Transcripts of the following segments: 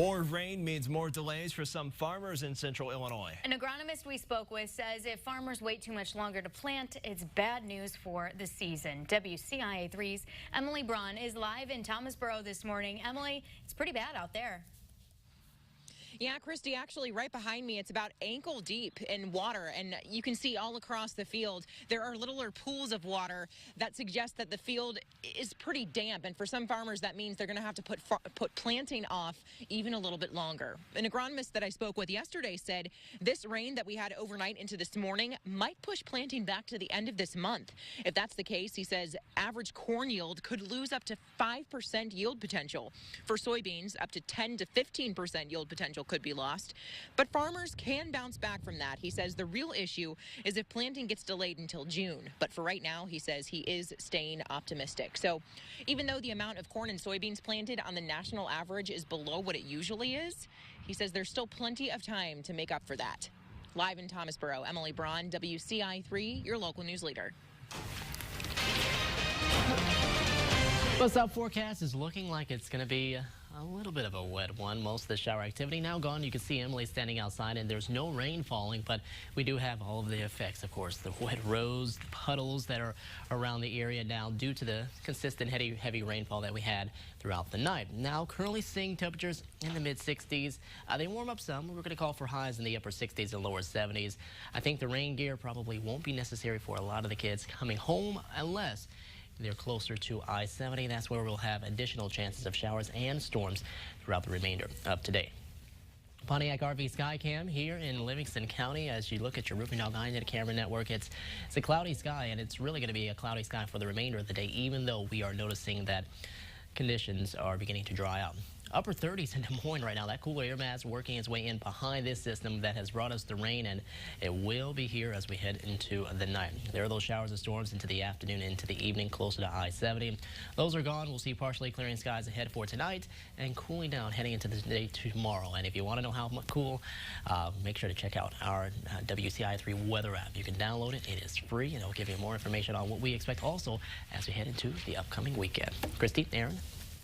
More rain means more delays for some farmers in central Illinois. An agronomist we spoke with says if farmers wait too much longer to plant, it's bad news for the season. WCIA 3's Emily Braun is live in Thomasboro this morning. Emily, it's pretty bad out there. Yeah, Christy, actually right behind me, it's about ankle deep in water, and you can see all across the field there are littler pools of water that suggest that the field is pretty damp, and for some farmers that means they're going to have to put planting off even a little bit longer. An agronomist that I spoke with yesterday said this rain that we had overnight into this morning might push planting back to the end of this month. If that's the case, he says average corn yield could lose up to 5% yield potential. For soybeans, up to 10 to 15% yield potential could be lost, but farmers can bounce back from that. He says the real issue is if planting gets delayed until June, but for right now, he says he is staying optimistic. So even though the amount of corn and soybeans planted on the national average is below what it usually is, he says there's still plenty of time to make up for that. Live in Thomasboro, Emily Braun, WCIA3, your local news leader. What's up? Forecast is looking like it's going to be a little bit of a wet one. Most of the shower activity now gone. You can see Emily standing outside, and there's no rain falling, but we do have all of the effects, of course. The wet roads, the puddles that are around the area now due to the consistent heavy rainfall that we had throughout the night. Now, currently seeing temperatures in the mid-60s. They warm up some. We're going to call for highs in the upper 60s and lower 70s. I think the rain gear probably won't be necessary for a lot of the kids coming home unless they're closer to I-70. That's where we'll have additional chances of showers and storms throughout the remainder of today. Pontiac RV Skycam here in Livingston County. As you look at your Roofing Dog Internet camera network, it's a cloudy sky, and it's really going to be a cloudy sky for the remainder of the day, even though we are noticing that conditions are beginning to dry out. Upper 30s in Des Moines right now. That cool air mass working its way in behind this system that has brought us the rain, and it will be here as we head into the night. There are those showers and storms into the afternoon, into the evening, closer to I-70. Those are gone. We'll see partially clearing skies ahead for tonight and cooling down heading into the day tomorrow. And if you want to know how cool, make sure to check out our WCIA3 weather app. You can download it. It is free, and it'll give you more information on what we expect also as we head into the upcoming weekend. Christy, Aaron.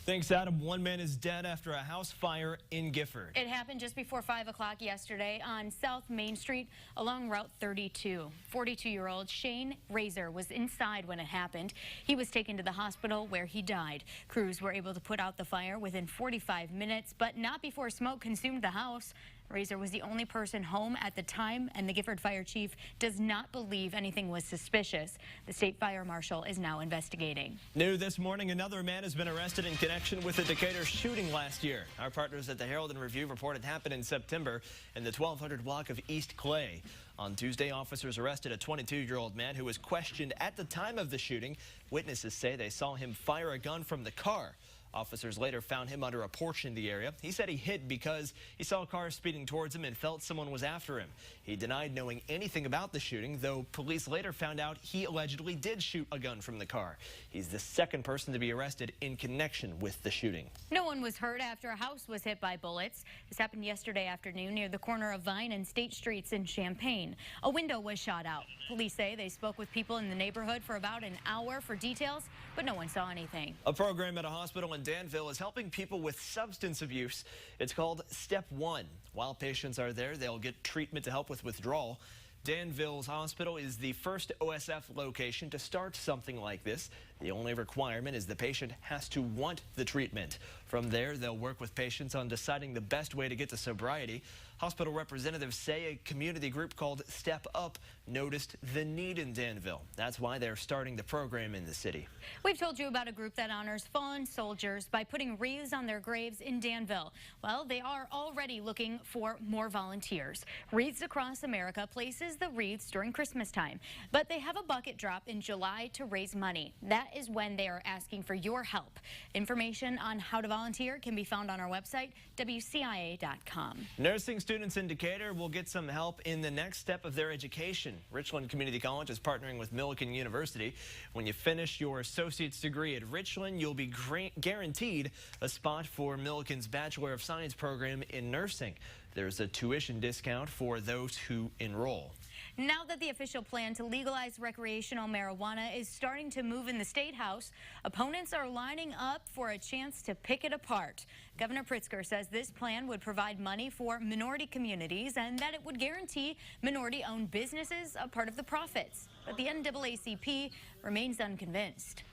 Thanks, Adam. One man is dead after a house fire in Gifford. It happened just before 5 o'clock yesterday on South Main Street along Route 32. 42-year-old Shane Razor was inside when it happened. He was taken to the hospital where he died. Crews were able to put out the fire within 45 minutes, but not before smoke consumed the house. Razor was the only person home at the time, and the Gifford Fire Chief does not believe anything was suspicious. The state fire marshal is now investigating. New this morning, another man has been arrested in connection with the Decatur shooting last year. Our partners at the Herald and Review report it happened in September in the 1200 block of East Clay. On Tuesday, officers arrested a 22-year-old man who was questioned at the time of the shooting. Witnesses say they saw him fire a gun from the car. Officers later found him under a porch in the area. He said he hid because he saw a car speeding towards him and felt someone was after him. He denied knowing anything about the shooting, though police later found out he allegedly did shoot a gun from the car. He's the second person to be arrested in connection with the shooting. No one was hurt after a house was hit by bullets. This happened yesterday afternoon near the corner of Vine and State Streets in Champaign. A window was shot out. Police say they spoke with people in the neighborhood for about an hour for details, but no one saw anything. A program at a hospital in Danville is helping people with substance abuse. It's called Step 1. While patients are there, they'll get treatment to help with withdrawal. Danville's hospital is the first OSF location to start something like this. The only requirement is the patient has to want the treatment. From there, they'll work with patients on deciding the best way to get to sobriety. Hospital representatives say a community group called Step Up noticed the need in Danville. That's why they're starting the program in the city. We've told you about a group that honors fallen soldiers by putting wreaths on their graves in Danville. Well, they are already looking for more volunteers. Wreaths Across America places the wreaths during Christmas time, but they have a bucket drop in July to raise money. That is when they are asking for your help. Information on how to volunteer can be found on our website, WCIA.com. Nursing students in Decatur will get some help in the next step of their education. Richland Community College is partnering with Millikin University. When you finish your associate's degree at Richland, you'll be guaranteed a spot for Millikin's Bachelor of Science program in nursing. There's a tuition discount for those who enroll. Now that the official plan to legalize recreational marijuana is starting to move in the State House, opponents are lining up for a chance to pick it apart. Governor Pritzker says this plan would provide money for minority communities and that it would guarantee minority-owned businesses a part of the profits. But the NAACP remains unconvinced.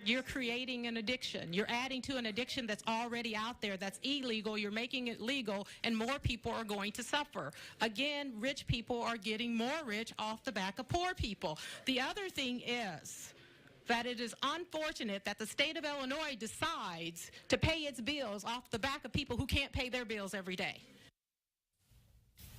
You're creating an addiction. You're adding to an addiction that's already out there, that's illegal. You're making it legal, and more people are going to suffer. Again, rich people are getting more rich off the back of poor people. The other thing is that it is unfortunate that the state of Illinois decides to pay its bills off the back of people who can't pay their bills every day.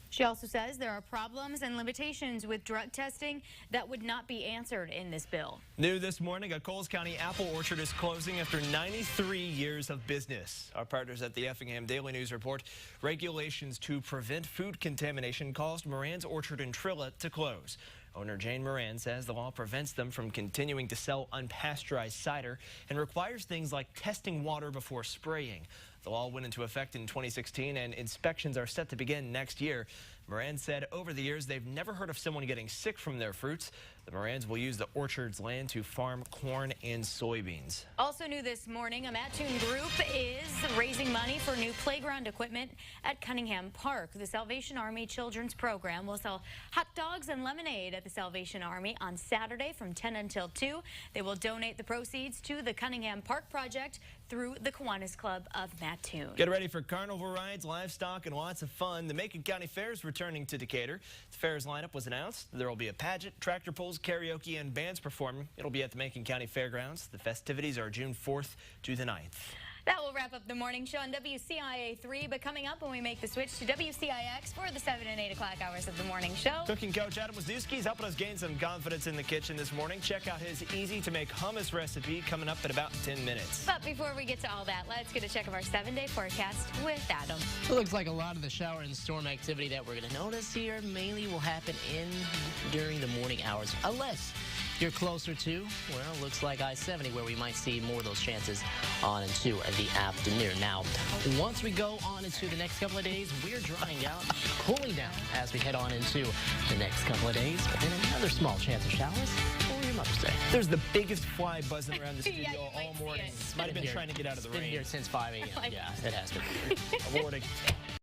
She also says there are problems and limitations with drug testing that would not be answered in this bill. New this morning, a Coles County apple orchard is closing after 93 years of business. Our partners at the Effingham Daily News report regulations to prevent food contamination caused Moran's Orchard in Trilla to close. Owner Jane Moran says the law prevents them from continuing to sell unpasteurized cider and requires things like testing water before spraying. The law went into effect in 2016 and inspections are set to begin next year. Moran said over the years they've never heard of someone getting sick from their fruits. The Morans will use the orchard's land to farm corn and soybeans. Also new this morning, a Mattoon group is raising money for new playground equipment at Cunningham Park. The Salvation Army Children's Program will sell hot dogs and lemonade at the Salvation Army on Saturday from 10 until 2. They will donate the proceeds to the Cunningham Park project through the Kiwanis Club of Mattoon. Get ready for carnival rides, livestock, and lots of fun. The Macon County Fair is returning to Decatur. The fair's lineup was announced. There will be a pageant, tractor pulls, karaoke, and bands performing. It'll be at the Macon County Fairgrounds. The festivities are June 4th to the 9th. That will wrap up the morning show on WCIA 3, but coming up when we make the switch to WCIX for the 7 and 8 o'clock hours of the morning show. Cooking coach Adam Wisniewski is helping us gain some confidence in the kitchen this morning. Check out his easy-to-make hummus recipe coming up in about 10 minutes. But before we get to all that, let's get a check of our 7-day forecast with Adam. It looks like a lot of the shower and storm activity that we're going to notice here mainly will happen during the morning hours, unless you're closer to, well, it looks like I-70, where we might see more of those chances on into the afternoon. Now, once we go on into the next couple of days, we're drying out, cooling down as we head on into the next couple of days. But then another small chance of showers for your Mother's Day. There's the biggest fly buzzing around the studio Yeah, you all might see morning. it. Might have been trying to get out of the It's been rain. here since 5 a.m. Yeah, it has been. Awarding.